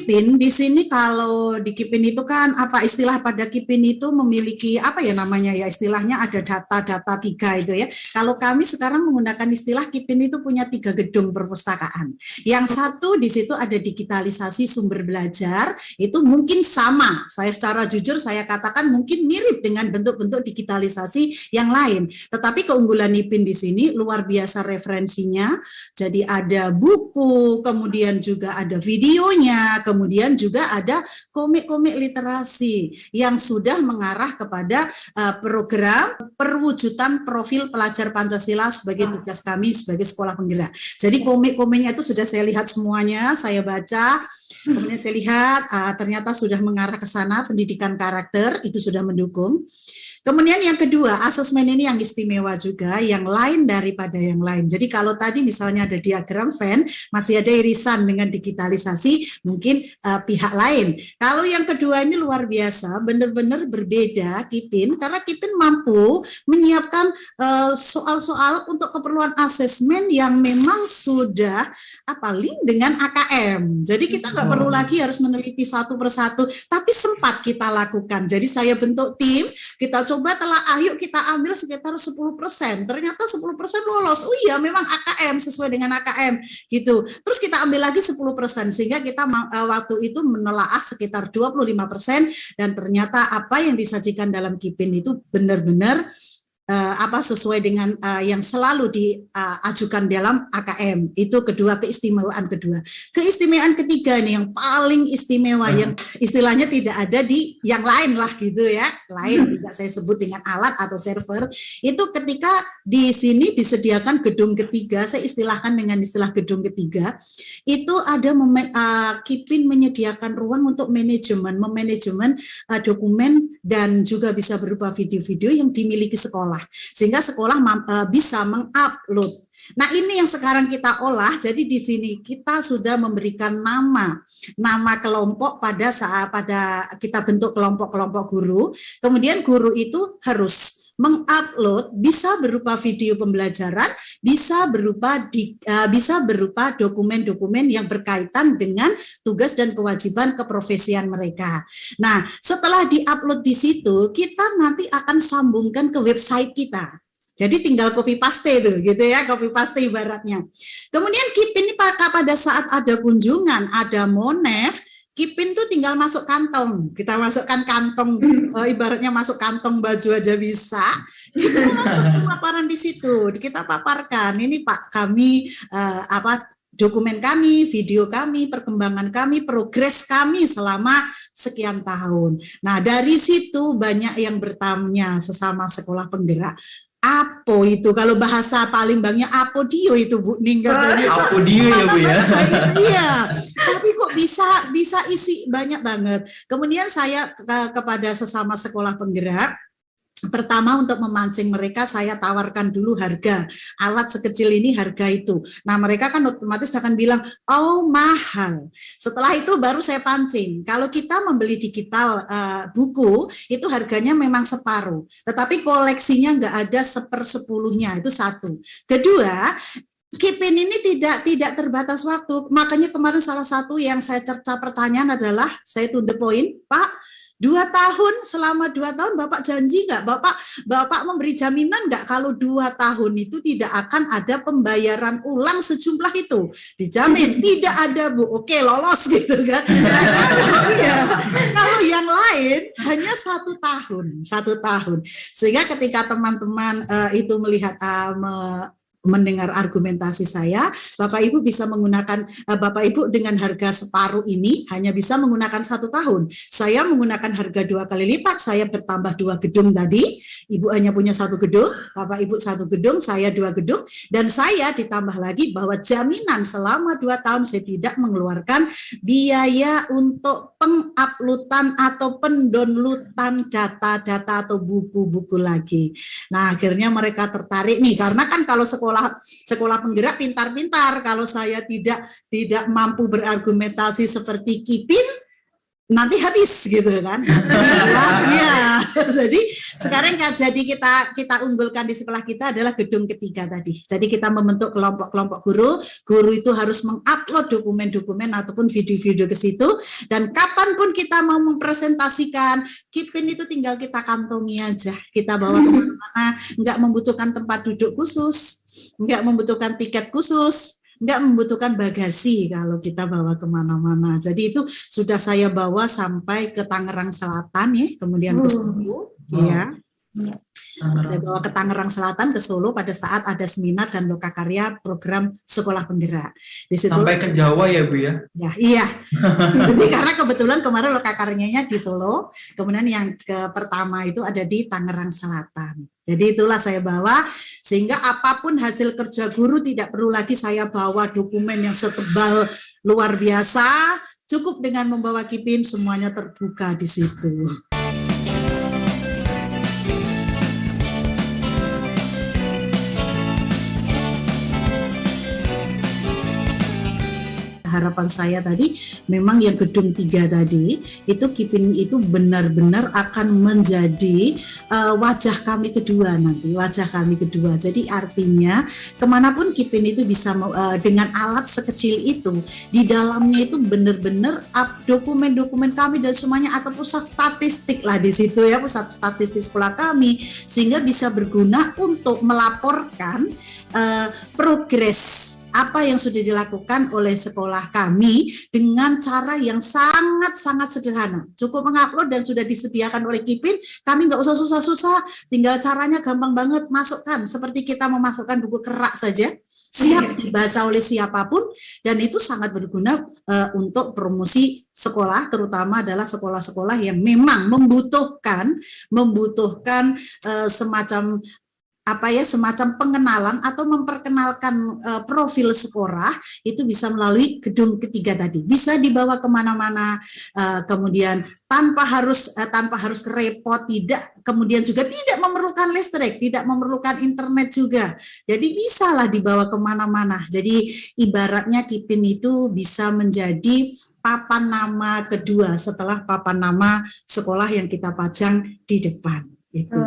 Kipin di sini, kalau di Kipin itu kan apa istilah pada Kipin itu memiliki apa ya namanya ya, istilahnya ada data-data tiga itu ya. Kalau kami sekarang menggunakan istilah Kipin itu punya 3 gedung perpustakaan. Yang satu di situ ada digitalisasi sumber belajar, itu mungkin sama. Saya secara jujur saya katakan mungkin mirip dengan bentuk-bentuk digitalisasi yang lain. Tetapi keunggulan Ipin di sini luar biasa referensinya. Jadi ada buku, kemudian juga ada videonya, kemudian juga ada komik-komik literasi yang sudah mengarah kepada program perwujudan profil pelajar Pancasila sebagai tugas kami sebagai sekolah penggerak. Jadi komik-komiknya itu sudah saya lihat semuanya, saya baca, kemudian saya lihat ternyata sudah mengarah ke sana, pendidikan karakter itu sudah mendukung. Kemudian yang kedua, asesmen ini yang istimewa juga, yang lain daripada yang lain. Jadi kalau tadi misalnya ada diagram Venn, masih ada irisan dengan digitalisasi, mungkin pihak lain. Kalau yang kedua ini luar biasa, benar-benar berbeda Kipin, karena Kipin mampu menyiapkan soal-soal untuk keperluan asesmen yang memang sudah link dengan AKM. Jadi kita nggak perlu lagi harus meneliti satu persatu, tapi sempat kita lakukan. Jadi saya bentuk tim, kita coba ayo kita ambil sekitar 10%. Ternyata 10% lolos. Oh iya, memang AKM, sesuai dengan AKM gitu. Terus kita ambil lagi 10%, sehingga kita waktu itu menelaah sekitar 25%, dan ternyata apa yang disajikan dalam Kipin itu benar-benar sesuai dengan yang selalu diajukan dalam AKM. Itu kedua, keistimewaan kedua. Keistimewaan ketiga nih yang paling istimewa, yang istilahnya tidak ada di yang lain lah gitu ya, lain tidak saya sebut dengan alat atau server. Itu ketika di sini disediakan gedung ketiga, saya istilahkan dengan istilah gedung ketiga, itu ada Kipin menyediakan ruang untuk memanajemen dokumen, dan juga bisa berupa video-video yang dimiliki sekolah, sehingga sekolah bisa mengupload. Nah, ini yang sekarang kita olah. Jadi di sini kita sudah memberikan nama kelompok pada kita bentuk kelompok-kelompok guru. Kemudian guru itu harus mengupload, bisa berupa video pembelajaran, bisa berupa dokumen-dokumen yang berkaitan dengan tugas dan kewajiban keprofesian mereka. Nah, setelah diupload di situ, kita nanti akan sambungkan ke website kita. Jadi tinggal copy paste tuh gitu ya, copy paste ibaratnya. Kemudian Kipin ini pada saat ada kunjungan, ada Monef, Kipin tuh tinggal masuk kantong, kita masukkan kantong, ibaratnya masuk kantong baju aja bisa, itu langsung paparan di situ, kita paparkan, ini Pak kami dokumen kami, video kami, perkembangan kami, progres kami selama sekian tahun. Nah, dari situ banyak yang bertanya sesama sekolah penggerak, Apo itu, kalau bahasa Palembangnya apodio itu Bu Ning katanya. Apodio ya Bu ya. Iya, tapi kok bisa isi banyak banget. Kemudian saya kepada sesama sekolah penggerak, pertama untuk memancing mereka saya tawarkan dulu harga, alat sekecil ini harga itu. Nah mereka kan otomatis akan bilang, oh mahal. Setelah itu baru saya pancing, kalau kita membeli digital buku, itu harganya memang separuh. Tetapi koleksinya nggak ada 1/10-nya, itu satu. Kedua, Kipin ini tidak terbatas waktu, makanya kemarin salah satu yang saya cerca pertanyaan adalah, saya to the point, Pak, 2 tahun, selama 2 tahun Bapak janji nggak? Bapak memberi jaminan nggak kalau 2 tahun itu tidak akan ada pembayaran ulang sejumlah itu? Dijamin, tidak ada Bu. Oke, lolos gitu kan. Nah, kalau yang lain hanya 1 tahun, 1 tahun. Sehingga ketika teman-teman itu melihat mendengar argumentasi saya, Bapak Ibu bisa menggunakan, Bapak Ibu dengan harga separuh ini hanya bisa menggunakan 1 tahun. Saya menggunakan harga 2 kali lipat, saya bertambah 2 gedung tadi, Ibu hanya punya 1 gedung, Bapak Ibu 1 gedung, saya 2 gedung, dan saya ditambah lagi bahwa jaminan selama 2 tahun saya tidak mengeluarkan biaya untuk penguploadan atau pendownloadan data-data atau buku-buku lagi. Nah, akhirnya mereka tertarik nih, karena kan kalau sekolah penggerak pintar-pintar, kalau saya tidak mampu berargumentasi seperti Kipin, nanti habis gitu kan. Iya. Jadi sekarang jadi kita unggulkan di sekolah kita adalah gedung ketiga tadi. Jadi kita membentuk kelompok-kelompok guru itu harus mengupload dokumen-dokumen ataupun video-video ke situ, dan kapanpun kita mau mempresentasikan KIPIN itu tinggal kita kantongi aja. Kita bawa kemana-mana, nggak membutuhkan tempat duduk khusus, nggak membutuhkan tiket khusus, nggak membutuhkan bagasi kalau kita bawa kemana-mana. Jadi itu sudah saya bawa sampai ke Tangerang Selatan ya, kemudian ke Solo, ya. Saya bawa ke Tangerang Selatan, ke Solo pada saat ada seminar dan lokakarya program Sekolah Penggerak. Di situ sampai ke Jawa ya Bu ya? Ya, iya. Jadi karena kebetulan kemarin lokakaryanya di Solo, kemudian yang pertama itu ada di Tangerang Selatan. Jadi itulah saya bawa, sehingga apapun hasil kerja guru tidak perlu lagi saya bawa dokumen yang setebal luar biasa, cukup dengan membawa KIPIN semuanya terbuka di situ. Harapan saya tadi memang yang gedung 3 tadi itu KIPIN itu benar-benar akan menjadi wajah kami kedua nanti, wajah kami kedua. Jadi artinya kemanapun KIPIN itu bisa dengan alat sekecil itu, di dalamnya itu benar-benar dokumen-dokumen kami dan semuanya, atau pusat statistik lah di situ ya, pusat statistik sekolah kami, sehingga bisa berguna untuk melaporkan progres apa yang sudah dilakukan oleh sekolah kami dengan cara yang sangat-sangat sederhana. Cukup mengupload dan sudah disediakan oleh KIPIN, kami nggak usah susah-susah, tinggal caranya gampang banget, masukkan. Seperti kita memasukkan buku kerak saja, siap dibaca oleh siapapun, dan itu sangat berguna untuk promosi sekolah, terutama adalah sekolah-sekolah yang memang membutuhkan semacam pengenalan atau memperkenalkan profil sekolah, itu bisa melalui gedung ketiga tadi, bisa dibawa kemana-mana, kemudian tanpa harus repot, kemudian juga tidak memerlukan listrik, tidak memerlukan internet juga, jadi bisalah dibawa kemana-mana. Jadi ibaratnya KIPIN itu bisa menjadi papan nama kedua setelah papan nama sekolah yang kita pajang di depan itu.